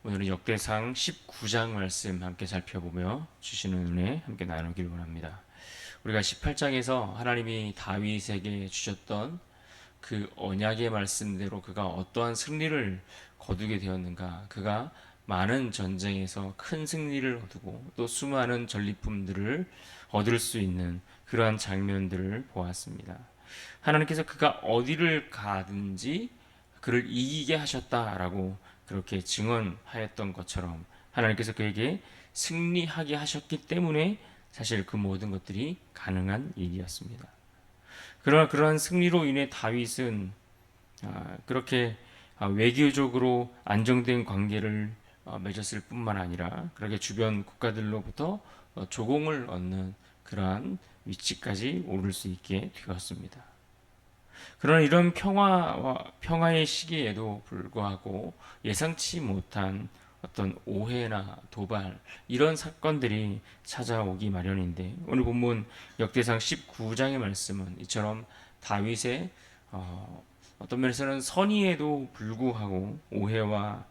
오늘은 역대상 19장 말씀 함께 살펴보며 주시는 은혜 함께 나누길 원합니다. 우리가 18장에서 하나님이 다윗에게 주셨던 그 언약의 말씀대로 그가 어떠한 승리를 거두게 되었는가, 그가 많은 전쟁에서 큰 승리를 거두고 또 수많은 전리품들을 얻을 수 있는 그러한 장면들을 보았습니다. 하나님께서 그가 어디를 가든지 그를 이기게 하셨다라고 그렇게 증언하였던 것처럼 하나님께서 그에게 승리하게 하셨기 때문에 사실 그 모든 것들이 가능한 일이었습니다. 그러나 그러한 승리로 인해 다윗은 그렇게 외교적으로 안정된 관계를 맺었을 뿐만 아니라 그렇게 주변 국가들로부터 조공을 얻는 그러한 위치까지 오를 수 있게 되었습니다. 그러나 이런 평화의 시기에도 불구하고 예상치 못한 어떤 오해나 도발 이런 사건들이 찾아오기 마련인데, 오늘 본문 역대상 19장의 말씀은 이처럼 다윗의 어떤 면에서는 선의에도 불구하고 오해와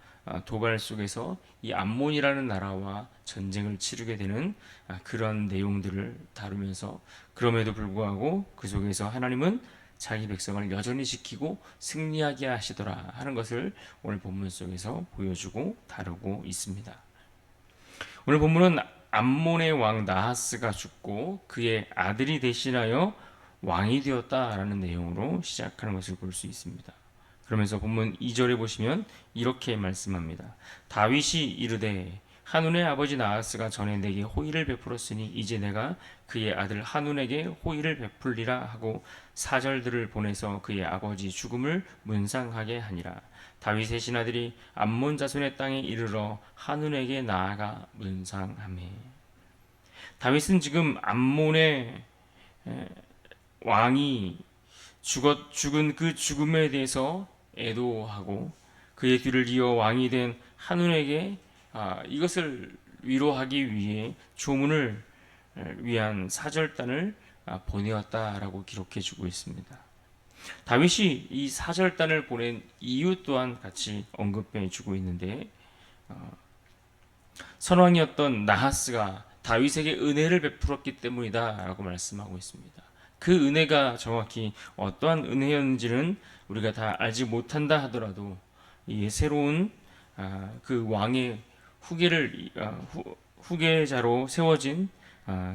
도발 속에서 이 암몬이라는 나라와 전쟁을 치르게 되는 그런 내용들을 다루면서, 그럼에도 불구하고 그 속에서 하나님은 자기 백성을 여전히 지키고 승리하게 하시더라 하는 것을 오늘 본문 속에서 보여주고 다루고 있습니다. 오늘 본문은 암몬의 왕 나하스가 죽고 그의 아들이 대신하여 왕이 되었다라는 내용으로 시작하는 것을 볼 수 있습니다. 그러면서 본문 2절에 보시면 이렇게 말씀합니다. 다윗이 이르되 한운의 아버지 나하스가 전에 내게 호의를 베풀었으니 이제 내가 그의 아들 한운에게 호의를 베풀리라 하고 사절들을 보내서 그의 아버지 죽음을 문상하게 하니라. 다윗의 신하들이 암몬 자손의 땅에 이르러 한운에게 나아가 문상하매. 다윗은 지금 암몬의 왕이 죽은 그 죽음에 대해서 애도하고 그의 뒤를 이어 왕이 된 한운에게 이것을 위로하기 위해 조문을 위한 사절단을 보내었다라고 기록해 주고 있습니다. 다윗이 이 사절단을 보낸 이유 또한 같이 언급해 주고 있는데, 선왕이었던 나하스가 다윗에게 은혜를 베풀었기 때문이다라고 말씀하고 있습니다. 그 은혜가 정확히 어떠한 은혜였는지는 우리가 다 알지 못한다 하더라도 이 새로운 그 왕의 후계자로 세워진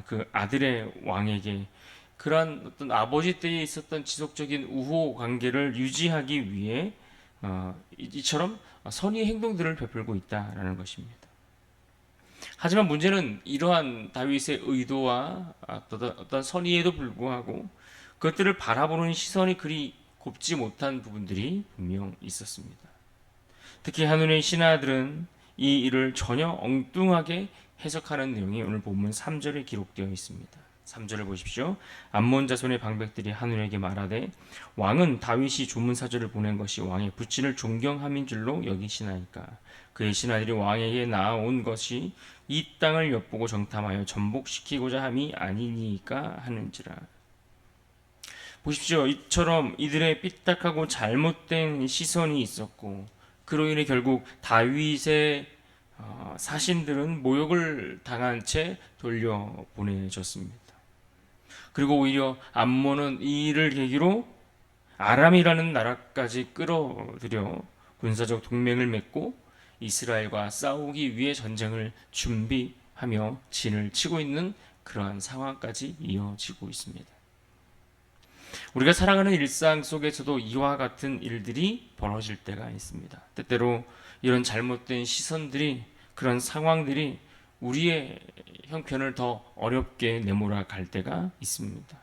그 아들의 왕에게 그러한 어떤 아버지 때에 있었던 지속적인 우호 관계를 유지하기 위해 이처럼 선의 행동들을 베풀고 있다라는 것입니다. 하지만 문제는 이러한 다윗의 의도와 어떤 선의에도 불구하고 그것들을 바라보는 시선이 그리 곱지 못한 부분들이 분명 있었습니다. 특히 한눈의 신하들은 이 일을 전혀 엉뚱하게 해석하는 내용이 오늘 본문 3절에 기록되어 있습니다. 3절을 보십시오. 암몬 자손의 방백들이 한눈에게 말하되 왕은 다윗이 조문사절을 보낸 것이 왕의 부친을 존경함인 줄로 여기시나이까. 그의 신하들이 왕에게 나아온 것이 이 땅을 엿보고 정탐하여 전복시키고자 함이 아니니까 하는지라. 보십시오. 이처럼 이들의 삐딱하고 잘못된 시선이 있었고 그로 인해 결국 다윗의 사신들은 모욕을 당한 채 돌려보내졌습니다. 그리고 오히려 암몬은 이 일을 계기로 아람이라는 나라까지 끌어들여 군사적 동맹을 맺고 이스라엘과 싸우기 위해 전쟁을 준비하며 진을 치고 있는 그러한 상황까지 이어지고 있습니다. 우리가 살아가는 일상 속에서도 이와 같은 일들이 벌어질 때가 있습니다. 때때로 이런 잘못된 시선들이, 그런 상황들이 우리의 형편을 더 어렵게 내몰아 갈 때가 있습니다.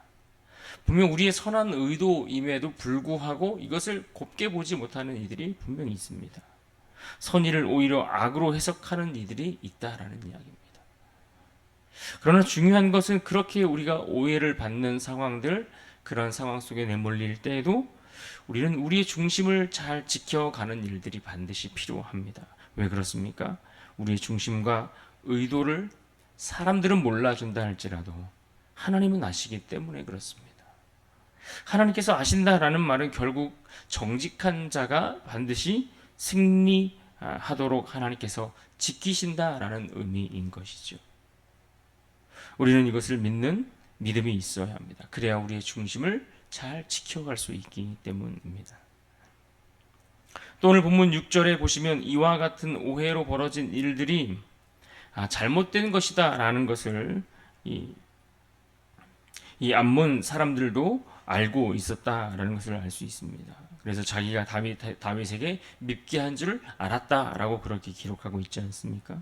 분명 우리의 선한 의도임에도 불구하고 이것을 곱게 보지 못하는 이들이 분명히 있습니다. 선의를 오히려 악으로 해석하는 이들이 있다라는 이야기입니다. 그러나 중요한 것은 그렇게 우리가 오해를 받는 상황들, 그런 상황 속에 내몰릴 때에도 우리는 우리의 중심을 잘 지켜가는 일들이 반드시 필요합니다. 왜 그렇습니까? 우리의 중심과 의도를 사람들은 몰라준다 할지라도 하나님은 아시기 때문에 그렇습니다. 하나님께서 아신다라는 말은 결국 정직한 자가 반드시 승리하게 하도록 하나님께서 지키신다라는 의미인 것이죠. 우리는 이것을 믿는 믿음이 있어야 합니다. 그래야 우리의 중심을 잘 지켜갈 수 있기 때문입니다. 또 오늘 본문 6절에 보시면 이와 같은 오해로 벌어진 일들이 잘못된 것이다 라는 것을 이 암몬 사람들도 알고 있었다라는 것을 알 수 있습니다. 그래서 자기가 다윗에게 밉게 한 줄 알았다라고 그렇게 기록하고 있지 않습니까?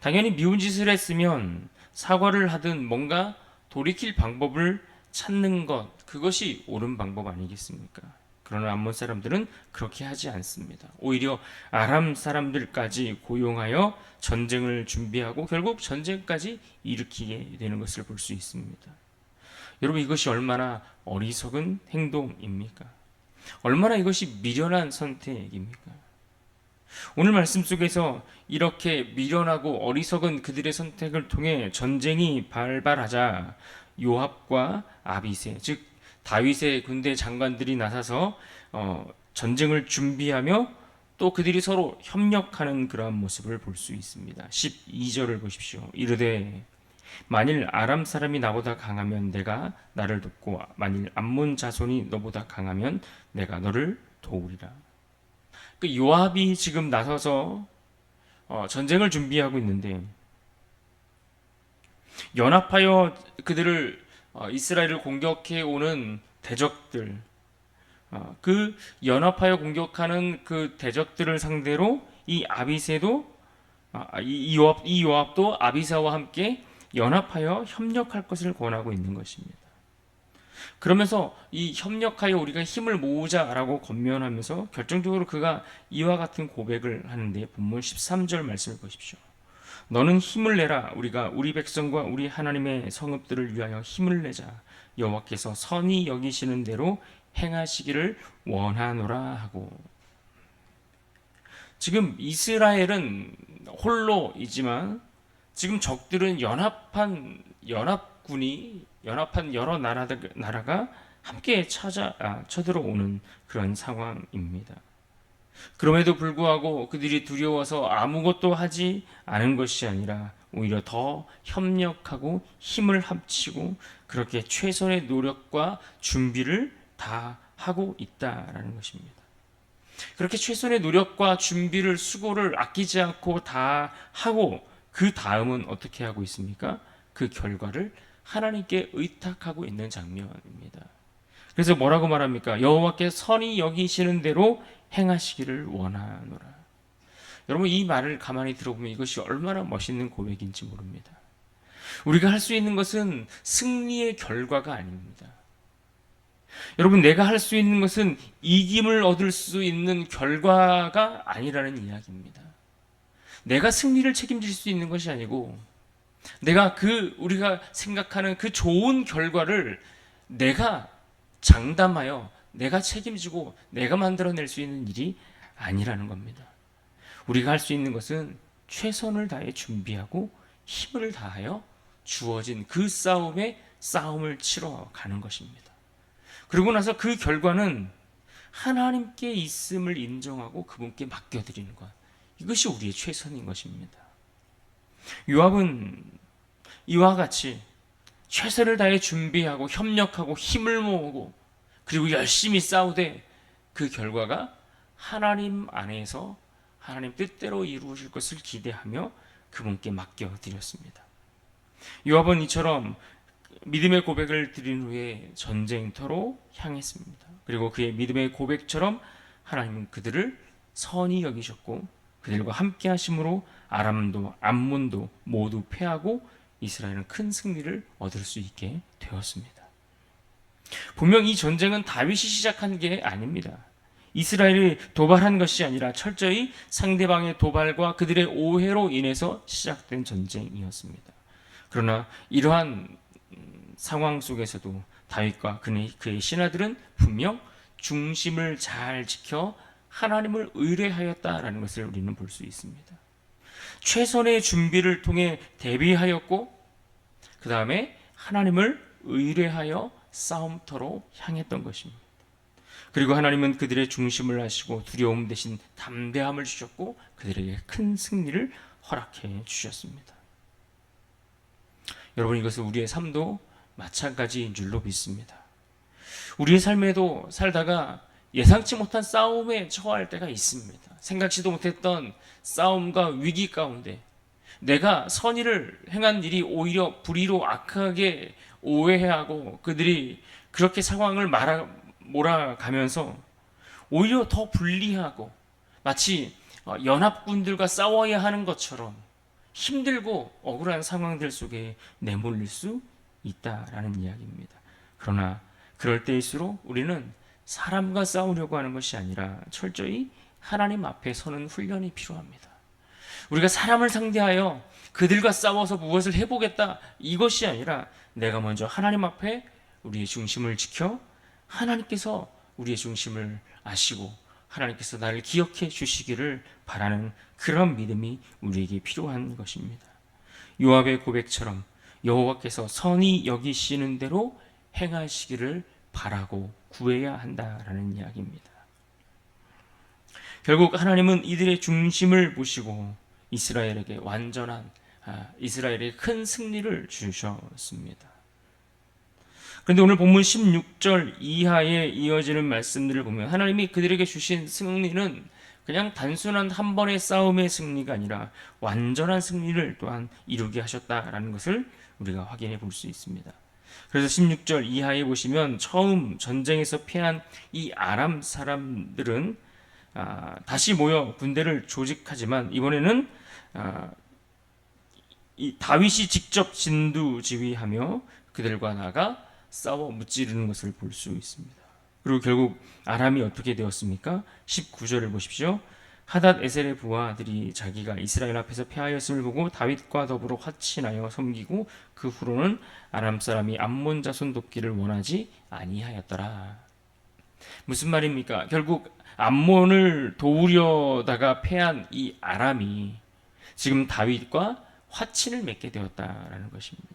당연히 미운 짓을 했으면 사과를 하든 뭔가 돌이킬 방법을 찾는 것, 그것이 옳은 방법 아니겠습니까? 그러나 암몬 사람들은 그렇게 하지 않습니다. 오히려 아람 사람들까지 고용하여 전쟁을 준비하고 결국 전쟁까지 일으키게 되는 것을 볼 수 있습니다. 여러분, 이것이 얼마나 어리석은 행동입니까? 얼마나 이것이 미련한 선택입니까? 오늘 말씀 속에서 이렇게 미련하고 어리석은 그들의 선택을 통해 전쟁이 발발하자 요압과 아비새, 즉 다윗의 군대 장관들이 나서서 전쟁을 준비하며 또 그들이 서로 협력하는 그러한 모습을 볼 수 있습니다. 12절을 보십시오. 이르되 만일 아람 사람이 나보다 강하면 내가 나를 돕고 만일 암몬 자손이 너보다 강하면 내가 너를 도우리라. 그 요압이 지금 나서서 전쟁을 준비하고 있는데 연합하여 그들을 이스라엘을 공격해 오는 대적들, 그 연합하여 공격하는 그 대적들을 상대로 이 아비새도 이 요압도 아비새와 함께 연합하여 협력할 것을 권하고 있는 것입니다. 그러면서 이 협력하여 우리가 힘을 모으자라고 권면하면서 결정적으로 그가 이와 같은 고백을 하는데 본문 13절 말씀을 보십시오. 너는 힘을 내라. 우리가 우리 백성과 우리 하나님의 성읍들을 위하여 힘을 내자. 여호와께서 선히 여기시는 대로 행하시기를 원하노라 하고, 지금 이스라엘은 홀로이지만 지금 적들은 연합한 여러 나라가 함께 쳐들어오는 그런 상황입니다. 그럼에도 불구하고 그들이 두려워서 아무것도 하지 않은 것이 아니라 오히려 더 협력하고 힘을 합치고 그렇게 최선의 노력과 준비를 다 하고 있다라는 것입니다. 그렇게 최선의 노력과 준비를 수고를 아끼지 않고 다 하고 그 다음은 어떻게 하고 있습니까? 그 결과를 하나님께 의탁하고 있는 장면입니다. 그래서 뭐라고 말합니까? 여호와께 선히 여기시는 대로 행하시기를 원하노라. 여러분, 이 말을 가만히 들어보면 이것이 얼마나 멋있는 고백인지 모릅니다. 우리가 할 수 있는 것은 승리의 결과가 아닙니다. 여러분, 내가 할 수 있는 것은 이김을 얻을 수 있는 결과가 아니라는 이야기입니다. 내가 승리를 책임질 수 있는 것이 아니고 내가 우리가 생각하는 그 좋은 결과를 내가 장담하여 내가 책임지고 내가 만들어낼 수 있는 일이 아니라는 겁니다. 우리가 할 수 있는 것은 최선을 다해 준비하고 힘을 다하여 주어진 그 싸움을 치러 가는 것입니다. 그러고 나서 그 결과는 하나님께 있음을 인정하고 그분께 맡겨드리는 것, 이것이 우리의 최선인 것입니다. 요압은 이와 같이 최선을 다해 준비하고 협력하고 힘을 모으고 그리고 열심히 싸우되 그 결과가 하나님 안에서 하나님 뜻대로 이루어질 것을 기대하며 그분께 맡겨드렸습니다. 요압은 이처럼 믿음의 고백을 드린 후에 전쟁터로 향했습니다. 그리고 그의 믿음의 고백처럼 하나님은 그들을 선히 여기셨고 그들과 함께 하심으로 아람도 암몬도 모두 패하고 이스라엘은 큰 승리를 얻을 수 있게 되었습니다. 분명 이 전쟁은 다윗이 시작한 게 아닙니다. 이스라엘이 도발한 것이 아니라 철저히 상대방의 도발과 그들의 오해로 인해서 시작된 전쟁이었습니다. 그러나 이러한 상황 속에서도 다윗과 그의 신하들은 분명 중심을 잘 지켜 하나님을 의뢰하였다라는 것을 우리는 볼 수 있습니다. 최선의 준비를 통해 대비하였고 그 다음에 하나님을 의뢰하여 싸움터로 향했던 것입니다. 그리고 하나님은 그들의 중심을 하시고 두려움 대신 담대함을 주셨고 그들에게 큰 승리를 허락해 주셨습니다. 여러분, 이것은 우리의 삶도 마찬가지인 줄로 믿습니다. 우리의 삶에도 살다가 예상치 못한 싸움에 처할 때가 있습니다. 생각지도 못했던 싸움과 위기 가운데 내가 선의를 행한 일이 오히려 불의로 악하게 오해하고 그들이 그렇게 상황을 몰아가면서 오히려 더 불리하고 마치 연합군들과 싸워야 하는 것처럼 힘들고 억울한 상황들 속에 내몰릴 수 있다라는 이야기입니다. 그러나 그럴 때일수록 우리는 사람과 싸우려고 하는 것이 아니라 철저히 하나님 앞에 서는 훈련이 필요합니다. 우리가 사람을 상대하여 그들과 싸워서 무엇을 해보겠다 이것이 아니라 내가 먼저 하나님 앞에 우리의 중심을 지켜 하나님께서 우리의 중심을 아시고 하나님께서 나를 기억해 주시기를 바라는 그런 믿음이 우리에게 필요한 것입니다. 요압의 고백처럼 여호와께서 선히 여기시는 대로 행하시기를 바라고 구해야 한다라는 이야기입니다. 결국 하나님은 이들의 중심을 보시고 이스라엘에게 이스라엘에게 큰 승리를 주셨습니다. 그런데 오늘 본문 16절 이하에 이어지는 말씀들을 보면 하나님이 그들에게 주신 승리는 그냥 단순한 한 번의 싸움의 승리가 아니라 완전한 승리를 또한 이루게 하셨다라는 것을 우리가 확인해 볼 수 있습니다. 그래서 16절 이하에 보시면 처음 전쟁에서 패한 이 아람 사람들은 다시 모여 군대를 조직하지만 이번에는 이 다윗이 직접 진두지휘하며 그들과 나가 싸워 무찌르는 것을 볼 수 있습니다. 그리고 결국 아람이 어떻게 되었습니까? 19절을 보십시오. 하닷 에셀의 부하들이 자기가 이스라엘 앞에서 패하였음을 보고 다윗과 더불어 화친하여 섬기고 그 후로는 아람 사람이 암몬 자손 돕기를 원하지 아니하였더라. 무슨 말입니까? 결국 암몬을 도우려다가 패한 이 아람이 지금 다윗과 화친을 맺게 되었다라는 것입니다.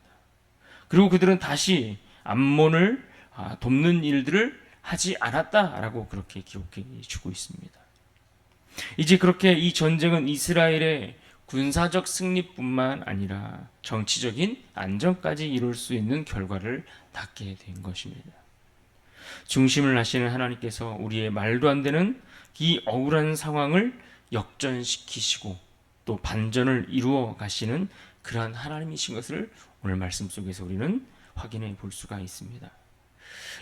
그리고 그들은 다시 암몬을 돕는 일들을 하지 않았다라고 그렇게 기록해 주고 있습니다. 이제 그렇게 이 전쟁은 이스라엘의 군사적 승리뿐만 아니라 정치적인 안정까지 이룰 수 있는 결과를 낳게 된 것입니다. 중심을 하시는 하나님께서 우리의 말도 안 되는 이 억울한 상황을 역전시키시고 또 반전을 이루어 가시는 그러한 하나님이신 것을 오늘 말씀 속에서 우리는 확인해 볼 수가 있습니다.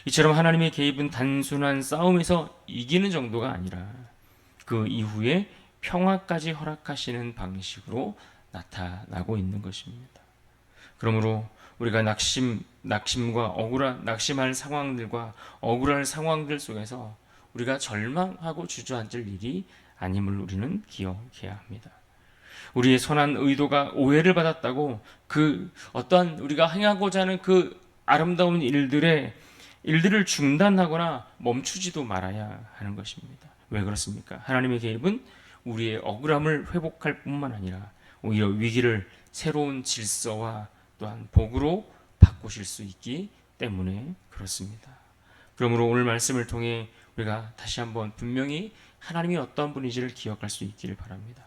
이처럼 하나님의 개입은 단순한 싸움에서 이기는 정도가 아니라 그 이후에 평화까지 허락하시는 방식으로 나타나고 있는 것입니다. 그러므로 우리가 낙심과 낙심할 상황들과 억울한 상황들 속에서 우리가 절망하고 주저앉을 일이 아님을 우리는 기억해야 합니다. 우리의 선한 의도가 오해를 받았다고 그 어떠한 우리가 행하고자 하는 그 아름다운 일들을 중단하거나 멈추지도 말아야 하는 것입니다. 왜 그렇습니까? 하나님의 개입은 우리의 억울함을 회복할 뿐만 아니라 오히려 위기를 새로운 질서와 또한 복으로 바꾸실 수 있기 때문에 그렇습니다. 그러므로 오늘 말씀을 통해 우리가 다시 한번 분명히 하나님이 어떤 분인지를 기억할 수 있기를 바랍니다.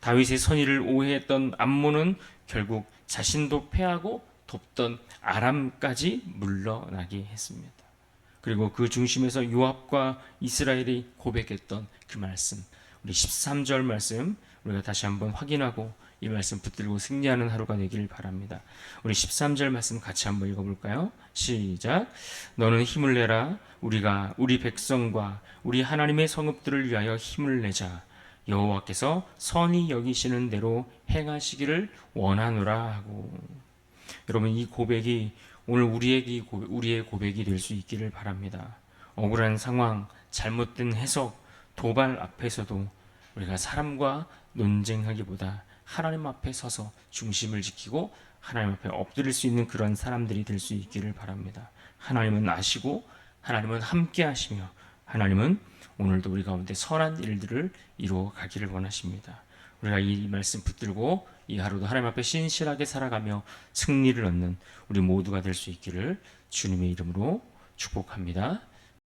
다윗의 선의를 오해했던 암몬은 결국 자신도 패하고 돕던 아람까지 물러나게 했습니다. 그리고 그 중심에서 요압과 이스라엘이 고백했던 그 말씀, 우리 13절 말씀 우리가 다시 한번 확인하고 이 말씀 붙들고 승리하는 하루가 되기를 바랍니다. 우리 13절 말씀 같이 한번 읽어볼까요? 시작. 너는 힘을 내라. 우리가 우리 백성과 우리 하나님의 성읍들을 위하여 힘을 내자. 여호와께서 선히 여기시는 대로 행하시기를 원하노라 하고. 여러분, 이 고백이 오늘 우리의 고백이 될 수 있기를 바랍니다. 억울한 상황, 잘못된 해석, 도발 앞에서도 우리가 사람과 논쟁하기보다 하나님 앞에 서서 중심을 지키고 하나님 앞에 엎드릴 수 있는 그런 사람들이 될 수 있기를 바랍니다. 하나님은 아시고 하나님은 함께 하시며 하나님은 오늘도 우리 가운데 선한 일들을 이루어 가기를 원하십니다. 우리가 이 말씀 붙들고 이 하루도 하나님 앞에 신실하게 살아가며 승리를 얻는 우리 모두가 될 수 있기를 주님의 이름으로 축복합니다.